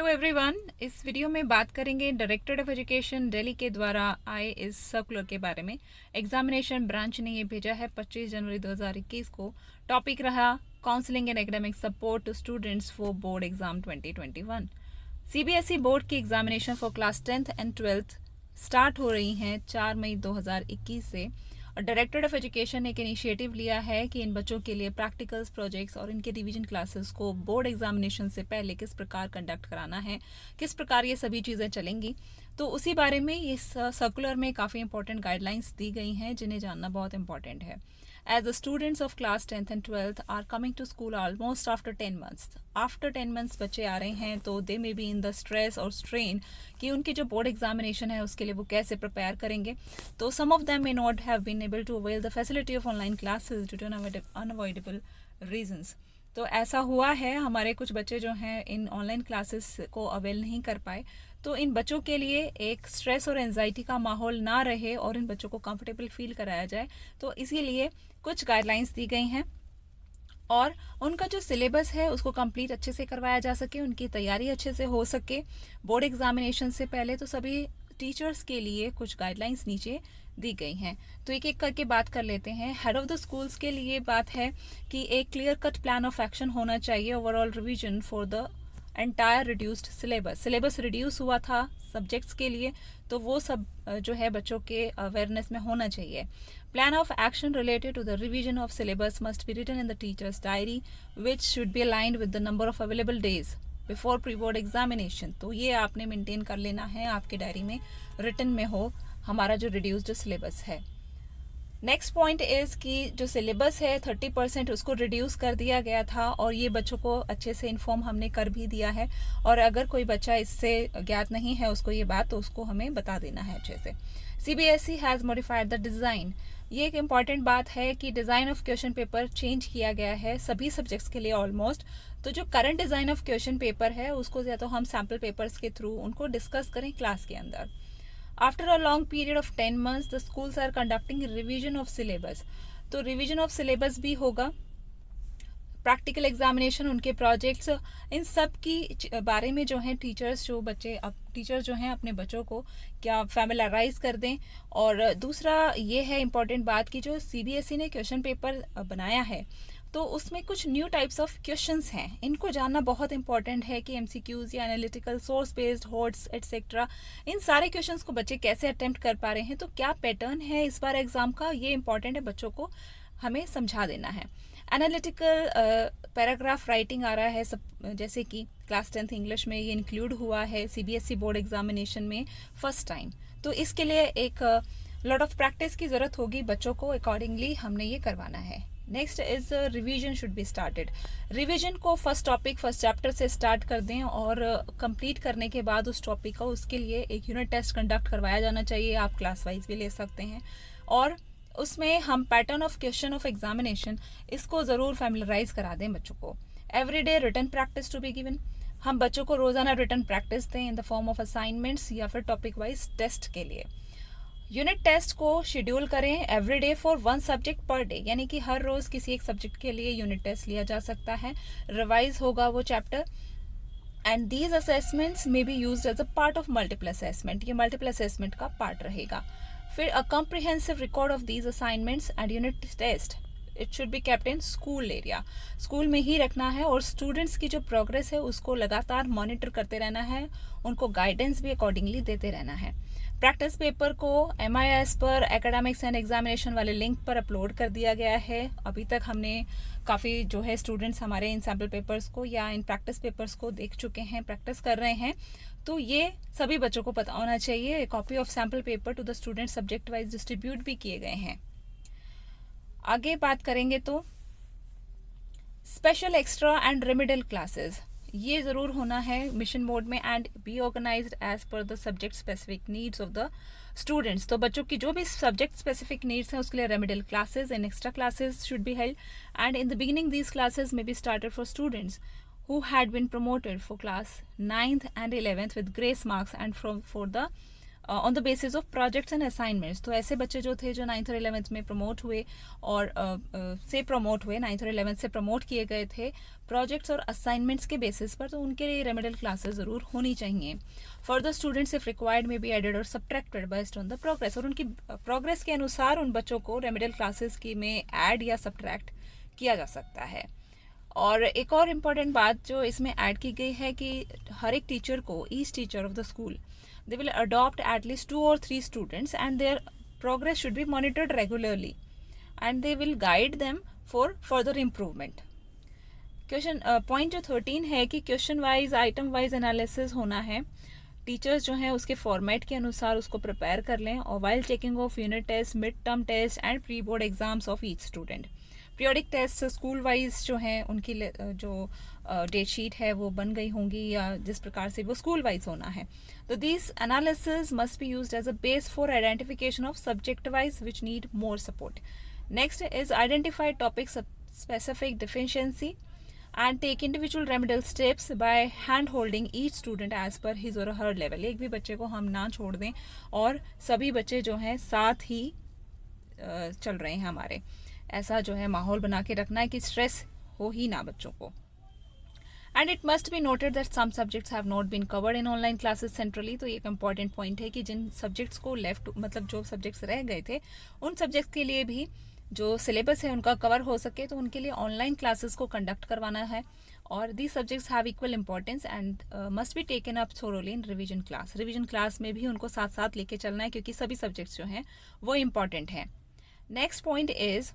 Hello everyone, इस video में बात करेंगे डायरेक्टरेट ऑफ एजुकेशन दिल्ली के द्वारा आए इस सर्कुलर के बारे में। एग्जामिनेशन ब्रांच ने ये भेजा है 25 जनवरी 2021 को। टॉपिक रहा counselling and academic support to students for board exam 2021। CBSE board की examination for class 10th and 12th start हो रही हैं 4 मई 2021 से। और डायरेक्टरेट ऑफ एजुकेशन ने एक इनिशिएटिव लिया है कि इन बच्चों के लिए प्रैक्टिकल्स, प्रोजेक्ट्स और इनके रिवीजन क्लासेस को बोर्ड एग्जामिनेशन से पहले किस प्रकार कंडक्ट कराना है, किस प्रकार ये सभी चीज़ें चलेंगी। तो उसी बारे में इस सर्कुलर में काफ़ी इंपॉर्टेंट गाइडलाइंस दी गई हैं जिन्हें जानना बहुत इंपॉर्टेंट है। As the students of class 10th and 12th are coming to school almost after 10 months. After 10 months बच्चे आ रहे हैं तो they may be in the stress or strain कि उनकी जो बोर्ड एग्जामिनेशन है उसके लिए वो कैसे प्रिपेयर करेंगे। तो some of them may not have been able to avail the facility of online classes due to unavoidable reasons. तो ऐसा हुआ है, हमारे कुछ बच्चे जो हैं इन ऑनलाइन क्लासेस को अवेल नहीं कर पाए। तो इन बच्चों के लिए एक स्ट्रेस और एंजाइटी का माहौल ना रहे और इन बच्चों को कंफर्टेबल फील कराया जाए, तो इसीलिए कुछ गाइडलाइंस दी गई हैं और उनका जो सिलेबस है उसको कंप्लीट अच्छे से करवाया जा सके, उनकी तैयारी अच्छे से हो सके बोर्ड एग्जामिनेशन से पहले। तो सभी टीचर्स के लिए कुछ गाइडलाइंस नीचे दी गई हैं, तो एक एक करके बात कर लेते हैं। हेड ऑफ द स्कूल्स के लिए बात है कि एक clear cut plan of action होना चाहिए overall revision for the entire reduced syllabus reduce हुआ था सब्जेक्ट्स के लिए, तो वो सब जो है बच्चों के अवेयरनेस में होना चाहिए। Plan of action related to the revision of syllabus must be written in the teachers diary which should be aligned with the number of available days before pre board examination. तो ये आपने maintain कर लेना है, आपके diary में written में हो हमारा जो रिड्यूस्ड सिलेबस है। नेक्स्ट पॉइंट इज़ कि जो सिलेबस है 30% उसको रिड्यूस कर दिया गया था और ये बच्चों को अच्छे से इन्फॉर्म हमने कर भी दिया है। और अगर कोई बच्चा इससे ज्ञात नहीं है उसको ये बात, तो उसको हमें बता देना है अच्छे से। CBSE has modified the design. ये एक इम्पॉर्टेंट बात है कि design of question paper change किया गया है सभी सब्जेक्ट्स के लिए ऑलमोस्ट। तो जो current design of question paper है उसको या तो हम सैम्पल पेपर्स के थ्रू उनको डिस्कस करें क्लास के अंदर। After a long period of 10 months, the schools are conducting revision of syllabus. तो रिवीजन ऑफ सिलेबस भी होगा, प्रैक्टिकल एग्जामिनेशन, उनके प्रोजेक्ट्स, इन सब की बारे में जो है टीचर्स जो हैं अपने बच्चों को क्या फैमिलराइज कर दें। और दूसरा ये है इम्पॉर्टेंट बात कि जो सीबीएसई ने क्वेश्चन पेपर बनाया है तो उसमें कुछ न्यू टाइप्स ऑफ क्वेश्चंस हैं, इनको जानना बहुत इंपॉर्टेंट है कि एमसीक्यूज या analytical source based HOTS etcetera, इन सारे क्वेश्चंस को बच्चे कैसे अटेम्प्ट कर पा रहे हैं, तो क्या पैटर्न है इस बार एग्जाम का, ये इंपॉर्टेंट है, बच्चों को हमें समझा देना है। एनालिटिकल पैराग्राफ राइटिंग आ रहा है सब, जैसे कि क्लास 10th इंग्लिश में ये इंक्लूड हुआ है सीबीएसई बोर्ड एग्जामिनेशन में फर्स्ट टाइम। तो इसके लिए एक लॉट ऑफ प्रैक्टिस की ज़रूरत होगी बच्चों को, अकॉर्डिंगली हमने ये करवाना है। Next is revision should be started. Revision को फर्स्ट टॉपिक फर्स्ट चैप्टर से स्टार्ट कर दें और कंप्लीट करने के बाद उस टॉपिक का उसके लिए एक यूनिट टेस्ट कंडक्ट करवाया जाना चाहिए। आप क्लास वाइज भी ले सकते हैं और उसमें हम pattern of question of examination इसको ज़रूर फैमिलराइज करा दें बच्चों को। Everyday written practice to be given. हम बच्चों को रोज़ाना रिटन प्रैक्टिस दें in the form of assignments या फिर टॉपिक वाइज टेस्ट के लिए। यूनिट टेस्ट को शेड्यूल करें everyday for 1 subject per day, यानी कि हर रोज़ किसी एक सब्जेक्ट के लिए यूनिट टेस्ट लिया जा सकता है, रिवाइज होगा वो चैप्टर। एंड दीज असेसमेंट्स में be used as a part of multiple assessment, ये मल्टीपल असेसमेंट का पार्ट रहेगा। फिर a comprehensive record of these assignments and unit test it should be kept in school area, school में ही रखना है और स्टूडेंट्स की जो प्रोग्रेस है उसको लगातार मॉनिटर करते रहना है, उनको गाइडेंस भी अकॉर्डिंगली देते रहना है। प्रैक्टिस पेपर को MIS पर एकेडमिक्स एंड एग्जामिनेशन वाले लिंक पर अपलोड कर दिया गया है। अभी तक हमने काफ़ी जो है स्टूडेंट्स हमारे इन सैम्पल पेपर्स को या इन प्रैक्टिस पेपर्स को देख चुके हैं, प्रैक्टिस कर रहे हैं, तो ये सभी बच्चों को पता होना चाहिए। Copy of sample paper to the student subject wise distribute भी किए गए हैं। आगे बात करेंगे तो special extra and remedial classes, ये ज़रूर होना है मिशन मोड में and be organised as per the subject specific needs of the students. तो बच्चों की जो भी सब्जेक्ट स्पेसिफिक नीड्स हैं उसके लिए remedial classes and extra classes should be held and in the beginning these classes में be started for students who had been promoted for class 9th and 11th with grace marks and for the on the basis of projects and assignments. तो ऐसे बच्चे जो थे जो 9th और 11th में promote हुए और प्रमोट हुए 9th और 11th से प्रमोट किए गए थे प्रोजेक्ट्स और असाइनमेंट्स के बेसिस पर, तो उनके लिए रेमेडियल क्लासेस ज़रूर होनी चाहिए। फर्दर स्टूडेंट्स इफ रिक्वायर्ड में बी एडेड और subtracted based on the progress, और उनकी प्रोग्रेस के अनुसार उन बच्चों को रेमेडियल क्लासेस की में ऐड या सब्ट्रैक्ट किया जा सकता है। और एक और इम्पॉर्टेंट बात जो इसमें ऐड की गई है कि हर एक टीचर को, each teacher of the school, they will adopt at least 2 or 3 students and their progress should be monitored regularly and they will guide them for further improvement. Question point जो 13 है कि question wise item wise analysis होना है। Teachers जो हैं उसके format के अनुसार उसको प्रिपेयर कर लें और while checking of unit test, mid term test and pre board exams of each student. Periodic test school wise जो हैं उनकी जो डेट शीट है वो बन गई होंगी या जिस प्रकार से वो स्कूल वाइज होना है। तो this analysis must be used as a base for identification of subject wise which need more support. Next is identify topic specific deficiency and take individual remedial steps by hand holding each student as per his or her level। एक भी बच्चे को हम ना छोड़ दें और सभी बच्चे जो हैं साथ ही चल रहे हैं हमारे, ऐसा जो है माहौल बना के रखना है कि स्ट्रेस हो ही ना बच्चों को। And it must be noted that some subjects have not been covered in online classes centrally. तो ये एक इंपॉर्टेंट पॉइंट है कि जिन सब्जेक्ट्स को लेफ्ट, मतलब जो सब्जेक्ट्स रह गए थे उन सब्जेक्ट्स के लिए भी जो सिलेबस है उनका कवर हो सके तो उनके लिए ऑनलाइन क्लासेस को कंडक्ट करवाना है। और the subjects have equal importance and must be taken up thoroughly in revision class. Revision class में भी उनको साथ साथ लेके चलना है क्योंकि सभी सब्जेक्ट्स जो हैं वो इम्पॉर्टेंट हैं। Next point is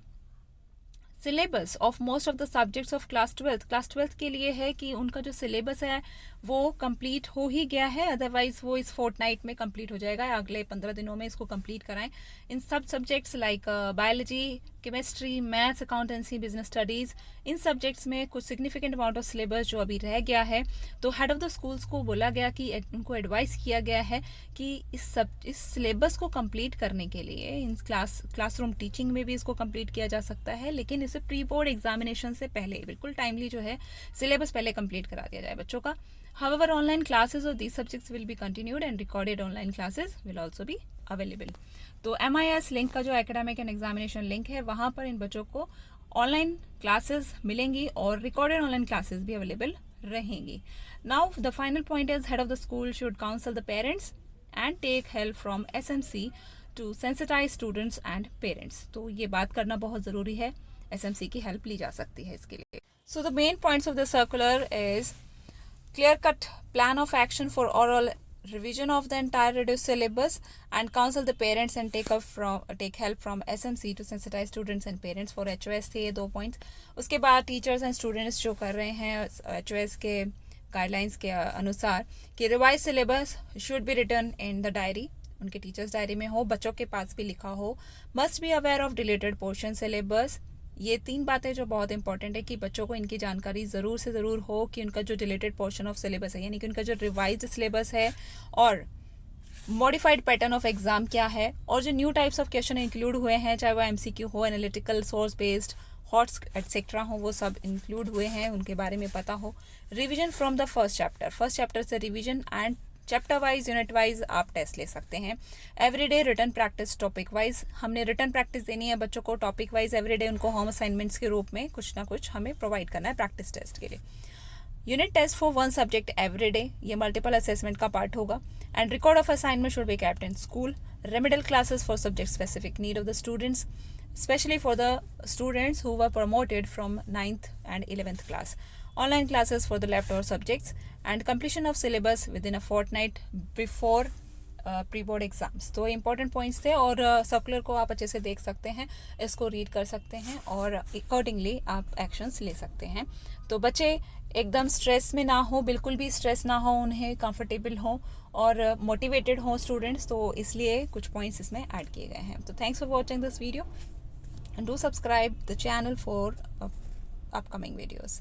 syllabus of most of the subjects of class 12। Class 12 के लिए है कि उनका जो सिलेबस है वो कंप्लीट हो ही गया है, अदरवाइज वो इस फोर्टनाइट में कंप्लीट हो जाएगा, अगले 15 दिनों में इसको कंप्लीट कराएं। इन सब subjects like biology, chemistry, maths, accountancy, business studies, इन सब्जेक्ट्स में कुछ सिग्निफिकेंट अमाउंट ऑफ सिलेबस जो अभी रह गया है, तो हेड ऑफ द स्कूल्स को बोला गया कि उनको एडवाइस किया गया है कि इस सिलेबस को कंप्लीट करने के लिए इन क्लासरूम टीचिंग में भी इसको कंप्लीट किया जा सकता है, लेकिन इसे प्री बोर्ड एग्जामिनेशन से पहले बिल्कुल टाइमली जो है सिलेबस पहले कंप्लीट करा दिया जाए बच्चों का। However, online classes of these subjects will be continued and recorded online classes will also be available। तो MIS लिंक का जो एकेडमिक एंड एग्जामिनेशन लिंक है वहाँ पर इन बच्चों को ऑनलाइन क्लासेस मिलेंगी और रिकॉर्डेड ऑनलाइन क्लासेस भी अवेलेबल रहेंगी। Now the final point is head of the school should counsel the parents and take help from SMC to sensitise students and parents. तो ये बात करना बहुत ज़रूरी है, SMC की हेल्प ली जा सकती है इसके लिए। So the main points of the circular is clear-cut plan of action for oral revision of the entire reduced syllabus and counsel the parents and take help from SMC to sensitize students and parents for HOS थे ये 2 points। उसके बाद teachers and students जो कर रहे हैं HOS के guidelines के अनुसार कि revise syllabus should be written in the diary, उनके टीचर्स डायरी में हो, बच्चों के पास भी लिखा हो। Must be aware of deleted portion syllabus. ये 3 बातें जो बहुत इंपॉर्टेंट है कि बच्चों को इनकी जानकारी ज़रूर से ज़रूर हो कि उनका जो डिलीटेड पोर्शन ऑफ सिलेबस है, यानी कि उनका जो रिवाइज्ड सिलेबस है और मॉडिफाइड पैटर्न ऑफ एग्जाम क्या है, और जो new types of question include हुए हैं, चाहे वो MCQ हो, analytical, source based, HOTS etcetera हो, वो सब इंक्लूड हुए हैं, उनके बारे में पता हो। Revision from the first chapter से revision and chapter wise, unit wise आप टेस्ट ले सकते हैं। Everyday written practice topic wise, हमने रिटर्न प्रैक्टिस देनी है बच्चों को टॉपिक वाइज एवरीडे, उनको होम असाइनमेंट्स के रूप में कुछ ना कुछ हमें प्रोवाइड करना है प्रैक्टिस टेस्ट के लिए। Unit test for 1 subject everyday, ये मल्टीपल असेसमेंट का पार्ट होगा। And record of assignment should be kept in school. Remedial classes for subject specific need of the students, especially for the students who were promoted from 9th and 11th class. Online classes for the leftover subjects and completion of syllabus within a fortnight before pre-board exams। तो important points थे और circular को आप अच्छे से देख सकते हैं, इसको रीड कर सकते हैं और अकॉर्डिंगली आप एक्शंस ले सकते हैं। तो बच्चे एकदम स्ट्रेस में ना हो, बिल्कुल भी स्ट्रेस ना हो, उन्हें कंफर्टेबल हो और मोटिवेटेड हो स्टूडेंट्स, तो इसलिए कुछ पॉइंट्स इसमें ऐड किए गए हैं। तो thanks for watching this video and do subscribe the channel for upcoming videos।